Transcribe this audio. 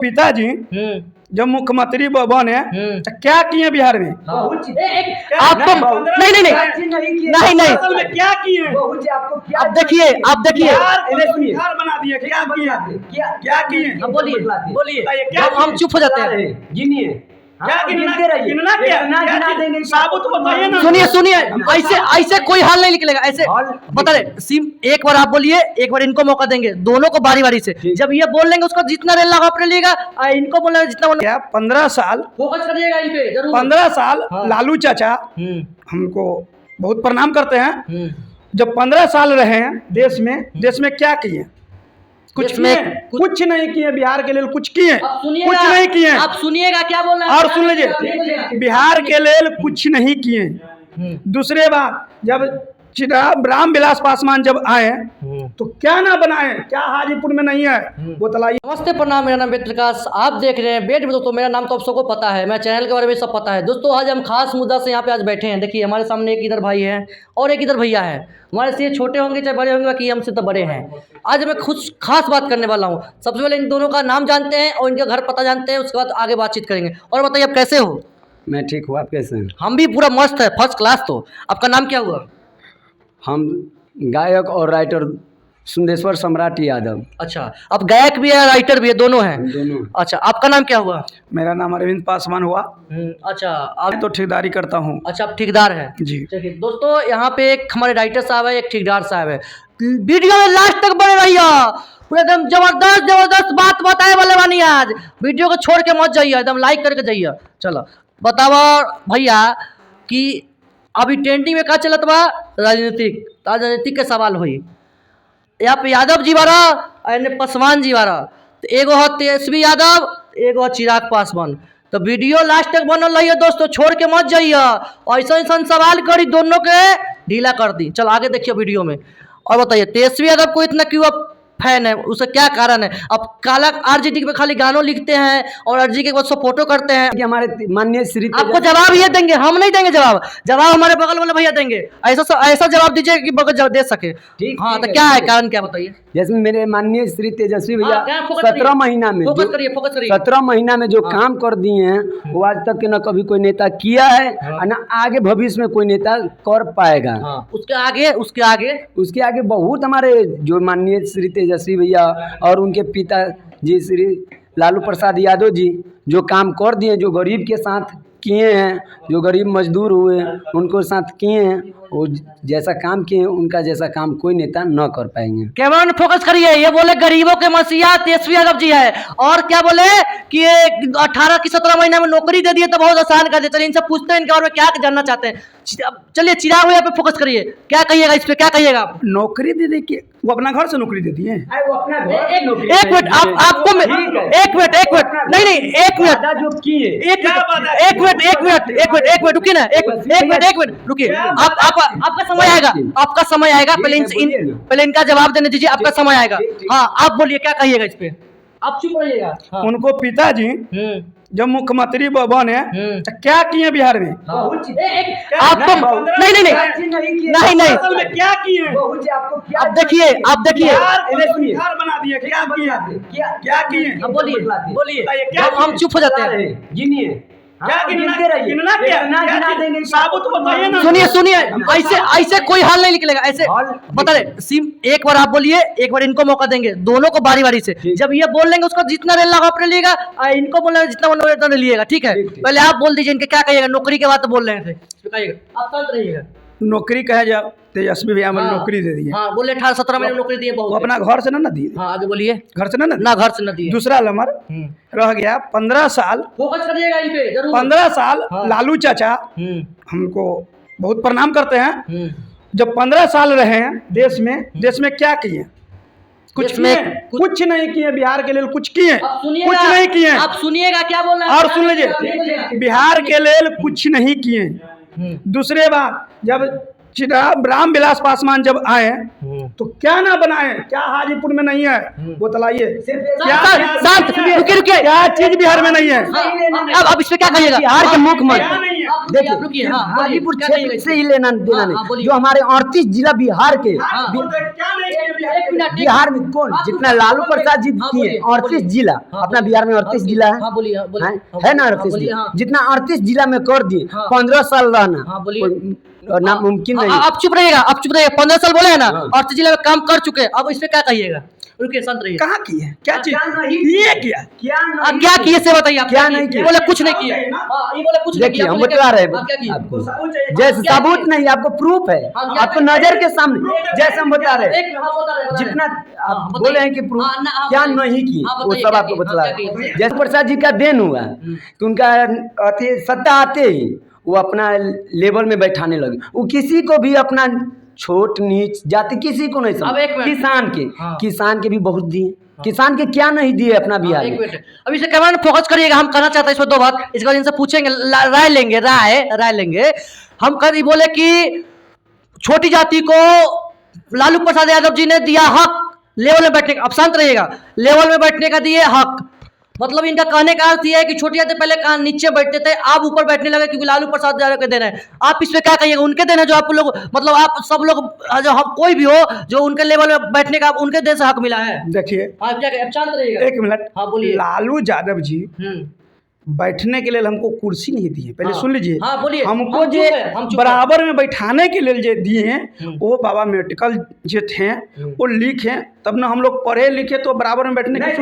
पिताजी जब मुख्यमंत्री बने तो क्या किए बिहार में? आपको नहीं नहीं नहीं नहीं असल में क्या किए? आप देखिए बिहार बना दिए, क्या किए? क्या किए? बोलिए हम चुप हो जाते हैं। क्या गिनना क्या? साबुत बताइए ना। सुनिए ऐसे कोई हाल नहीं निकलेगा। ऐसे बता रहे सिम, एक बार आप बोलिए, एक बार इनको मौका देंगे, दोनों को बारी बारी से। जब ये बोल लेंगे उसको जितना रेल लगा अपने लेगा, इनको बोलेंगे जितना बोलेगा। 15 साल फोकस करिएगा इन पे जरूर। 15 साल लालू चाचा हमको बहुत प्रणाम करते हैं। जब 15 साल रहे हैं देश में क्या किए? कुछ नहीं किए बिहार के लिए। कुछ किए? कुछ नहीं किए। आप सुनिएगा क्या बोल रहे हैं और सुन लीजिए, बिहार के लिए कुछ नहीं किए। दूसरे बात, जब रामविलास पासवान जब आए तो क्या ना बनाए, क्या हाजीपुर में नहीं है वो तलाइए। नमस्ते, प्रणाम। मेरा नाम वेद प्रकाश, आप देख रहे हैं वेद। दोस्तों मेरा नाम तो आप सबको पता है, मैं चैनल के बारे में सब पता है। दोस्तों आज हम खास मुद्दा से यहाँ पे आज बैठे हैं। देखिए हमारे सामने एक इधर भाई है और एक इधर भैया है। हमारे से छोटे होंगे चाहे बड़े होंगे, कि हमसे तो बड़े हैं। आज मैं कुछ खास बात करने वाला हूँ। सबसे पहले इन दोनों का नाम जानते हैं और इनका घर पता जानते हैं, उसके बाद आगे बातचीत करेंगे। और बताइए आप कैसे हो? मैं ठीक हूँ, आप कैसे हैं? हम भी पूरा मस्त है, फर्स्ट क्लास। तो आपका नाम क्या हुआ? हम गायक और राइटर सुंदेश्वर सम्राट यादव। अच्छा, आप गायक भी है राइटर भी है, दोनों हैं? दोनों। अच्छा, आपका नाम क्या हुआ? मेरा नाम अरविंद पासवान हुआ। अच्छा, आप तो ठेकेदारी करता हूँ। अच्छा, आप ठेकेदार हैं जी। देखिए दोस्तों, यहाँ पे एक हमारे राइटर साहब है, एक ठेकेदार साहब है। वीडियो में लास्ट तक बने रहिए, पूरे एकदम जबरदस्त बात बताए वाले बानी। आज वीडियो को छोड़ के मत जाइए, एकदम लाइक करके जाइए। चलो बताओ भैया कि अभी ट्रेंडिंग में क्या चलत बा? राजनीतिक के सवाल हुई। यहाँ पे यादव जी बारा और पासवान जी बारा, तो एगो है तेजस्वी यादव, एगो है चिराग पासवान। तो वीडियो लास्ट तक बनल रहिए दोस्तों, छोड़ के मत जाइए। ऐसा सवाल करी, दोनों के ढीला कर दी। चलो आगे देखिए वीडियो में। और बताइए तेजस्वी यादव को इतना क्यों आप फैन है, उसका क्या कारण है? अब काला आरजेडी पे खाली गानों लिखते हैं और आरजेडी के बाद सब फोटो करते हैं कि हमारे माननीय श्री आपको जवाब ये देंगे, हम नहीं देंगे जवाब हमारे बगल वाले भैया देंगे। ऐसा जवाब दीजिए कि बगल दे सके। ठीक। हाँ, तो क्या है कारण, क्या बताइए? जैसे मेरे माननीय श्री तेजस्वी भैया हाँ, 17 महीना में फोकस करिए 17 महीना में जो काम कर दिए हैं वो आज तक के न कभी कोई नेता किया है और न आगे भविष्य में कोई नेता कर पाएगा। उसके आगे बहुत हमारे जो माननीय श्री तेजस्वी भैया और उनके पिता जी श्री लालू प्रसाद यादव जी जो काम कर दिए, जो गरीब के साथ किए हैं, जो गरीब मजदूर हुए उनको साथ किए हैं, वो जैसा काम किए हैं उनका जैसा काम कोई नेता न कर पाएंगे। कैमरा में फोकस करिए। ये बोले गरीबों के मसीहा तेजस्वी यादव जी है, और क्या बोले कि 18 की 17 महीना में नौकरी दे दिए तो बहुत आसान कर दिया। चलिए इनसे पूछते हैं इनके बारे में क्या जानना चाहते हैं। चलिए चिराग भैया पे फोकस करिए, क्या कहिएगा इस पे, क्या कहिएगा आप? नौकरी दे दे के वो अपना घर से नौकरी देती है। एक मिनट आपको एक मिनट नहीं एक मिनट रुकिए ना, एक मिनट रुकिए। आपका समय आएगा, पहले इनका जवाब देने दीजिए, आपका समय आएगा। हाँ आप बोलिए, क्या कहिएगा इस पे? आप चुप रहिएगा। हाँ। उनको पिताजी जब मुख्यमंत्री बने तो क्या किए बिहार में? आपको नहीं असल में क्या किए? आप देखिए बिहार बना दिए, क्या किए? बोलिए हम चुप हो जाते हैं। क्या गिनना क्या? साबुत बताइए ना। सुनिए ऐसे कोई हाल नहीं निकलेगा। ऐसे बता रहे सिम, एक बार आप बोलिए, एक बार इनको मौका देंगे, दोनों को बारी बारी से। जब ये बोल लेंगे उसको जितना रेल लगा अपने लेगा, इनको बोलेंगे जितना उतना लिएगा। ठीक है, पहले आप बोल दीजिए इनके क्या कहिएगा। नौकरी के बाद तो बोल रहे थे, कहिएगा आप शांत रहिएगा। नौकरी कहे जा, तेजस्वी भैया हमें नौकरी दे दी है। हाँ बोले 18-17 महीने नौकरी दिए, बहुत। वो अपना घर से ना दिए। हाँ आगे बोलिए। घर से ना घर से ना दिए। दूसरा नंबर रह गया 15 साल। फोकस करिएगा इन पे जरूर। 15 साल लालू चाचा हमको बहुत प्रणाम करते हैं। जब 15 साल रहे हैं देश में क्या किए? कुछ नहीं किए बिहार के लिए। कुछ किए? कुछ नहीं किए। आप सुनिएगा क्या बोल रहे हैं। और सुन लीजिए, बिहार के लिए कुछ नहीं किए। दूसरे बात, जब रामविलास पासवान जब आए तो क्या ना बनाए, क्या हाजीपुर में नहीं है वो तलाइए। रुकिए क्या चीज बिहार में नहीं है? अब इस पे क्या कहिएगा? बिहार के मुख्यमंत्री देखिए आप रुकिए, हाँ, बोलिए, हाजीपुर क्या क्षेत्र कहिएगा से ही लेना देना हाँ, नहीं, बोलिए। जो हमारे 38 जिला बिहार के हाँ, बि- बोलते हैं, क्या नहीं किया बिहार के लिए? बिहार में कौन आप जितना बोलिए, लालू प्रसाद जी हाँ, किए बोलिए, 38 बोलिए। जिला, हाँ, अपना बोलिए, बिहार में हाँ, 38 बोलिए, जिला है, हाँ, बोलिए, हाँ, बोलिए, हैं? हाँ, है ना हाँ, 38 बोलिए, जिला, हाँ। जितना 38 जिला में कर दिए हाँ। 15 साल रहना हाँ, बोलिए। कोई नामुमकिन नहीं। आप चुप रहिएगा, आप चुप रहिएगा। 15 साल बोले हैं ना, हाँ। और तो जिला में काम कर चुके हैं, अब इस पे क्या कहिएगा? रुकिए, शांत रहिए। कहाँ किए हैं? क्या चीज क्या नहीं किए? क्या आप क्या किए से बताइए, आप क्या किए? नहीं ये किए? बोले कुछ नहीं किए, ना। हाँ, ये बोले कुछ नहीं देखिए किया, हम बोले बता रहे आप क्या किए? हैं आपको, सबूत चाहिए। जैसे क्या सबूत किए? नहीं, आपको प्रूफ है, हाँ, क्या आपको किए? नजर के सामने, जैसे हम बता रहे हैं एक हाँ, बता रहे, जितना हाँ, आप बताइए। बोले हैं कि प्रूफ हाँ, ना, हाँ, क्या बताइए। नहीं की, हाँ, वो बताइए, सब क्या आपको किए? बतला हाँ, क्या किए? जैसे प्रसाद जी का देन हुआ कि उनका सत्ता आते ही वो अपना लेवल में बैठाने लगे, वो किसी को भी अपना छोट नीच जाति किसी को नहीं अब एक समझ, मिनट। किसान किसान के भी बहुत दिए, किसान के क्या नहीं दिए अपना बिहार एक में। मिनट, अब इसे कैमरा में फोकस करिएगा। हम कहना चाहते हैं इसमें दो बात, इसके बाद इनसे पूछेंगे, राय लेंगे, राय लेंगे। हम कल बोले कि छोटी जाति को लालू प्रसाद यादव जी ने दिया हक लेवल में बैठने का, अब शांत रहिएगा, लेवल में बैठने का दिए हक, मतलब इनका कहने का अर्थ यह है कि छोटी जाति पहले कहाँ नीचे बैठते थे, आप ऊपर बैठने लगे क्योंकि लालू प्रसाद यादव के देना है। आप इस पे क्या कहिएगा? उनके देना जो आप लोग, मतलब आप सब लोग, जो हम कोई भी हो जो उनके लेवल में बैठने का उनके देश से हक मिला है। देखिए आप क्या कहें? अब शांत रहिएगा। एक मिनट, हाँ, बोलिए। लालू यादव जी हम्म, बैठने के लिए हमको कुर्सी नहीं दी है, पहले हाँ। सुन लीजिए। हाँ, बोलिए। हमको हम चुप जो हैं, हम चुप हैं। बराबर में बैठाने के लिए जो दिए हैं हम्म। वो बाबा मेडिकल जो थे वो लिखे, तब ना हम लोग पढ़े लिखे तो बराबर में बैठने की